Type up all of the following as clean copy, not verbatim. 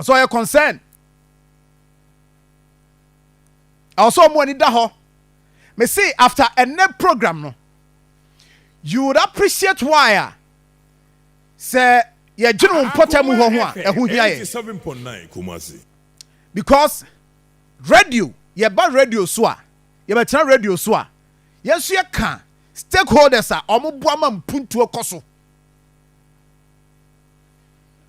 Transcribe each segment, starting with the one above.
So you're concerned. Also, money da me say after a net program, no, you would appreciate why. Say, yeah, general Potamu because radio, yeah, but radio swa, yeah, but radio swa, yes, you can. Stakeholders are omubuama mpuntu okoso.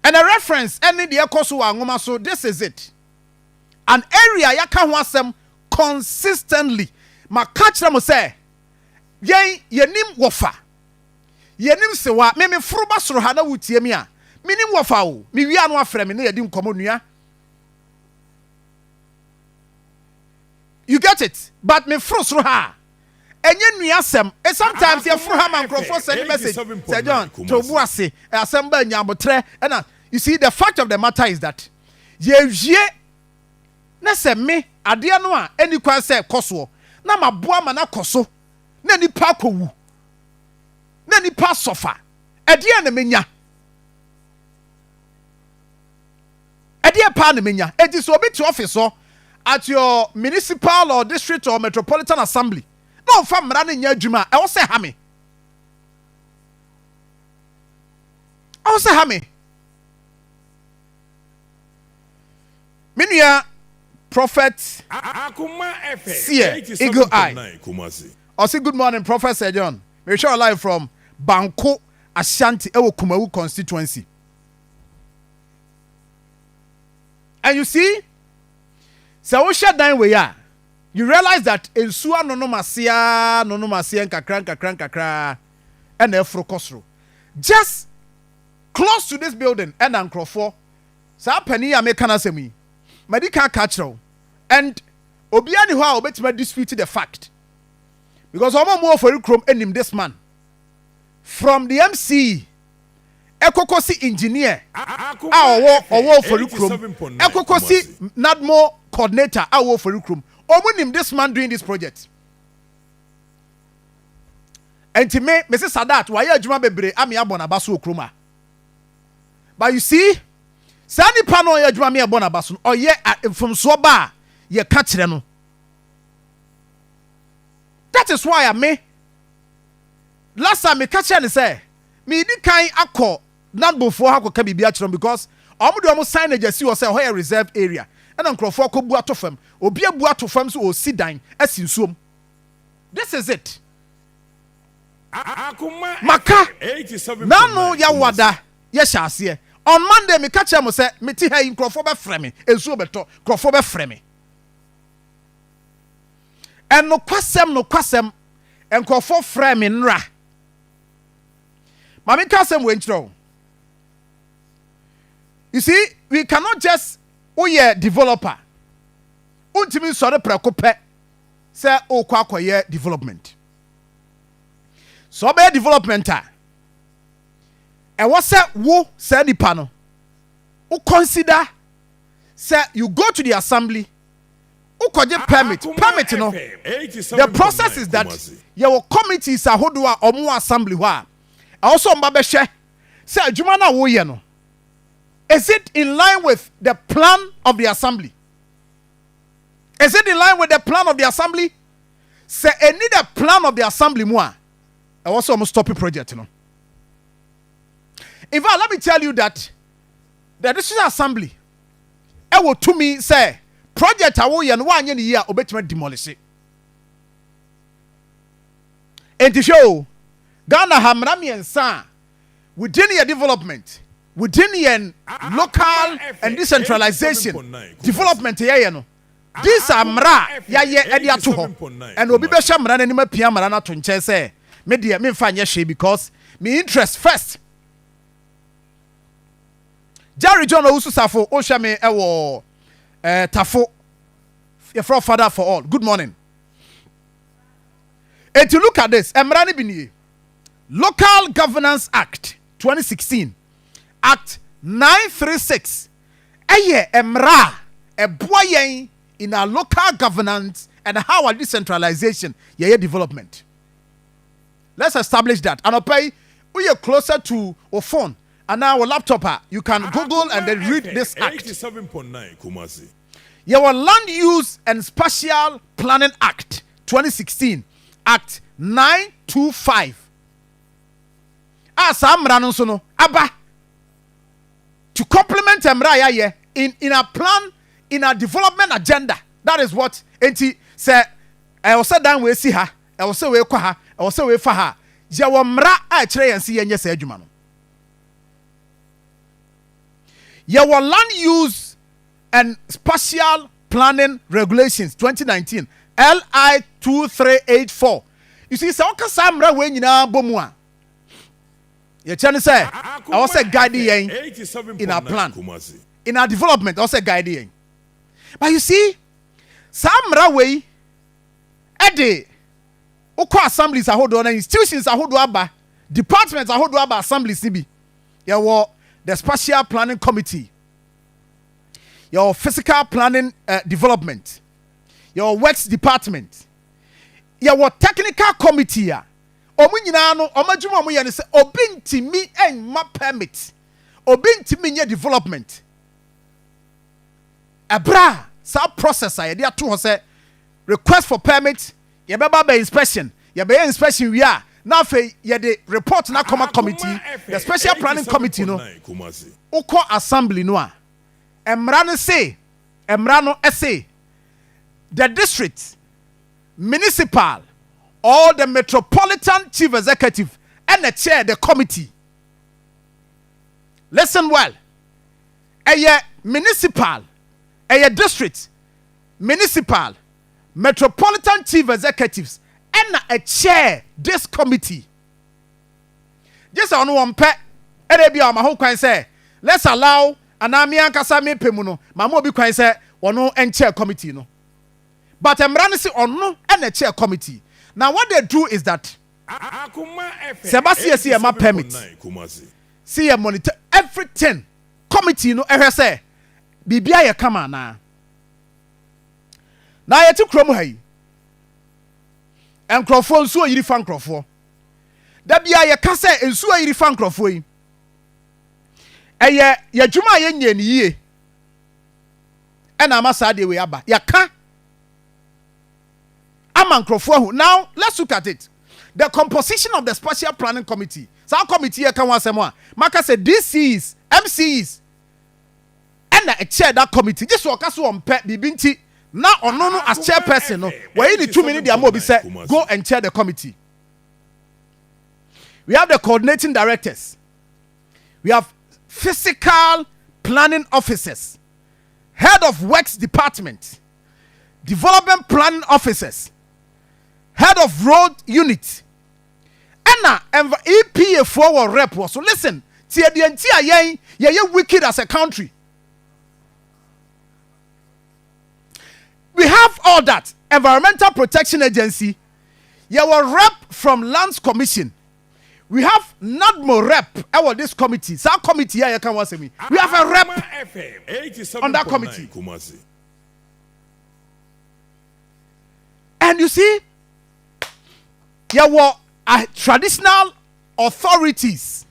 And a reference, any the okoso Anwomaso, this is it. An area ya can want them consistently. Ma catch them say, ye nim wafa. Ye nim sewa, me fruba srohana wutie mi a. Me nim wafa o. Me wi anu afre me na ye di nkomo nua. You get it? But me fru sroha. Enye nua asem. Sometimes ye fru ha man crofo send message. Say John, to bu ase. Asem ba nyabotre. And you see the fact of the matter is that ye wie na se me ade no a eni kwan se koso. Na maboa ma na koso na nipa kowu na nipa sofa ade na menya ade pa na menya edi so obi to office so at your municipal or district or metropolitan assembly no fa mra na nya adwuma e wo se ha me o se ha me menua Prophet Akoma FM Eagle Eye. I'll say good morning, Professor John. We're sure live from Banko Ashanti Ewo Kumawu constituency. And you see, so we shut down where ya. You realize that in Sua no masia and kakran and Efro Kosro. Just close to this building and Ankrofo. Sa penny American asemi. Medical catcher and obiani ho obetima dispute the fact because omo more for chrome enim this man from the MC ekokosi engineer owo for chrome ekokosi nadmo coordinator owo for chrome omo nim this man doing this project enti me say Sadat why adwuma bebre ami abona baso chroma but you see Sani pano ya adwuma me abona baso or ye from so ba ye ka kire no. That is why I me last time me ka kire ne say me di kan akọ number 4 ha ka bibia kire because omo do omo sign agency o say ho reserve area and nkrofo ko bu atofam obi abu atofam so o si dan asinsuom. This is it. Maka nano ya wada ye hyase. On Monday, me catch him say, me ti ha in crofo be frame, enso beto, crofo be frame. And no kwasem, and crofo frame nra. Mami kasem wenchro. You see, we cannot just oye developer. Untimi sore prekope say o kwa akoye development. So be development and what say wo say nipa no who consider say you go to the assembly who koje permit no the process is that your committees ahodo a omo assembly ho a also mba be hwe say adwuma na wo ye no is it in line with the plan of the assembly? Is it in line with the plan of the assembly? Say any the plan of the assembly mo a also almost stop project no. In fact, let me tell you that the district assembly, will to me say project awo and 1 year obetima demolish it. And to show Ghana hamrami and sa within your development, within your local and decentralization development here, no. This amra ya ye edia to ho and obi be sha mra na nima pia mra na to nche say me dia me mfa nye because me interest first. Jerry John Owusu Safo Oshame Ewo Tafo your father for all. Good morning. And to look at this, Emrani Bini Local Governance Act 2016 Act 936 Eye Emra Eboyen in our local governance and how our decentralization development. Let's establish that. And we are closer to our phone. and now our laptop, you can Google and then read this act. 87.9 Kumasi. Your Land Use and Spatial Planning Act 2016, Act 925. Samra no so no aba to complement emra in a plan, in a development agenda. That is what enti say I was down we see ha, I was say we kwa ha, I was say we fa ha. Je wo mra a kire yen se yenye sa adwuma no. Your Land Use and Spatial Planning Regulations 2019 LI 2384. You see say oka samra we nyina bomu a you tell say I was say guiding in our plan, in our development. I was say guiding, but you see, some way, Eddie, Oko assemblies are hold on, institutions are hold on, departments are hold on, assemblies. Nibi, your the Spatial Planning Committee, your Physical Planning Development, your Works Department, your Technical Committee. Omu nyina no omajuma omu ye ne se obi ntimi enma permit obi ntimi nye development abra sa process ye dey ato ho se request for permit ye beba be inspection ye be inspection wi a na fe ye dey report na Akoma committee the special planning committee no uko assembly no a emra no say emra no say the district municipal or the metropolitan chief executive and the chair the committee. Listen well. A municipal, a district, municipal, metropolitan chief executives and a chair this committee. Just on one pet, Arabia, my whole can say, let's allow an army and Kasami Pemuno, my mobile can say, or no and chair committee no. But I'm running on no and a chair committee. Now what they do is that Sebastian see a permit, see a monitor everything. Committee no ever say bibia ye kama na. Na ye ti krom ha yi. Enkrofo nso yiri fa nkrofo. Da bia ye ka say nso yiri fa nkrofo yi. Eye ye dwuma ye nya ni yie. E na amasa de we aba. Ya ka now, let's look at it. The composition of the Spatial Planning Committee. So, our committee here can say more. Maka said DCs, MCs, and a chair that committee. Just walk us on pet bibinti. Now, on no as chairperson, no. Where in the 2 minutes, they are said, go and chair the committee. We have the coordinating directors. We have physical planning officers, head of works department, development planning officers, head of road unit, and EPA forward rep. So listen, ye wicked as a country. We have all that. Environmental Protection Agency, ye were rep from Lands Commission. We have NADMO rep our this committee. So our committee here, you can watch me. We have a rep on that committee. And you see, there were traditional authorities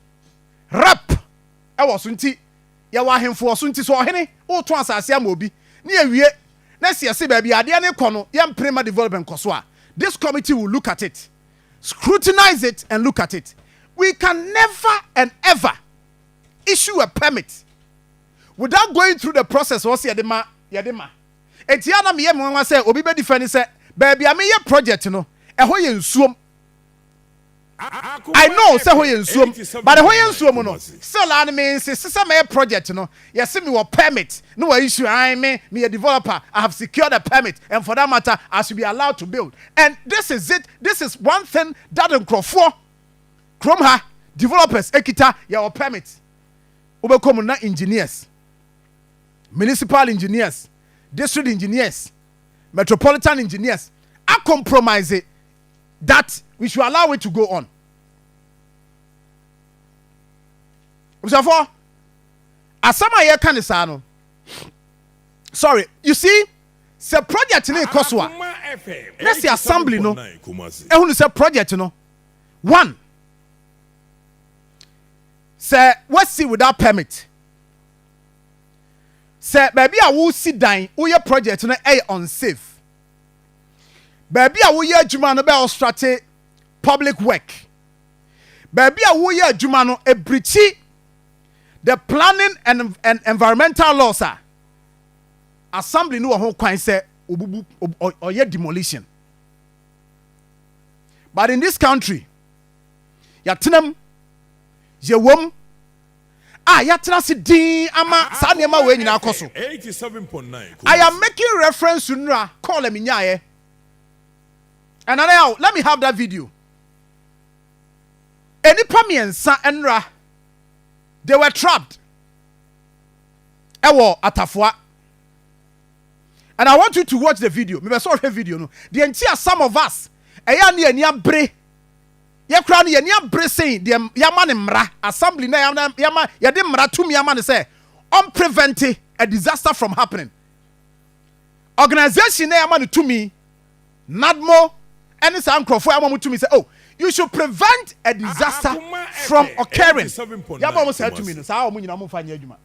rep. I was unti. There were him for sunti so hene. O to asase amobi. Ni ewie. Na see baby ade ne kono. Yam prima development koso. This committee will look at it, scrutinize it, and look at it. We can never and ever issue a permit without going through the process. What's yadema? Etiana me yem say obi be defend say baby I mean your project no. Eho ye nsuom. I know say ho ye nsuom, but ho ye nsuom no. Still an means say my project no. Yes me wa permit. No issue I me a developer. I have secured a permit and for that matter I should be allowed to build. And this is it. This is one thing that Nkrofo Kromha developers ekita your permit. Ubekomu na engineers, municipal engineers, district engineers, metropolitan engineers. I compromise it that we should allow it to go on. Asama ye kanisano. Sorry, you see, the project in Koswa. Let's the assembly no. Ehunu say project no. One. sɛ wasi without permit sɛ baabi a wosi dan woyɛ project no ɛyɛ unsafe baabi a woyɛ adwuma no bɛ obstruct public work baabi a woyɛ adwuma no ebirikyi the planning and environmental laws a assembly no wɔ ho kwan sɛ obubu ɔyɛ demolition but in this country yɛtenam yɛwom a yɛtena se din ama saa nneɛma wɔ nyinaa akɔ so 87.9 I am making reference to nra call me nyae and now let me have that video enipa miɛnsa nra they were trapped ɛwɔ atafoa and I want you to watch the video me be so hwɛ video no the entire some of us ɛyɛ ne ani abre yɛkura no yɛni abre saying the yama ne mmara assembly na yama yɛde mmara tumi yama ne sɛ on prevent a disaster from happening organization na yama ne tumi nadmo any saa nkrɔfo yama mo tumi say oh you should prevent a disaster from occurring yama mo say tumi no saa mo nyina mo fa nya adwuma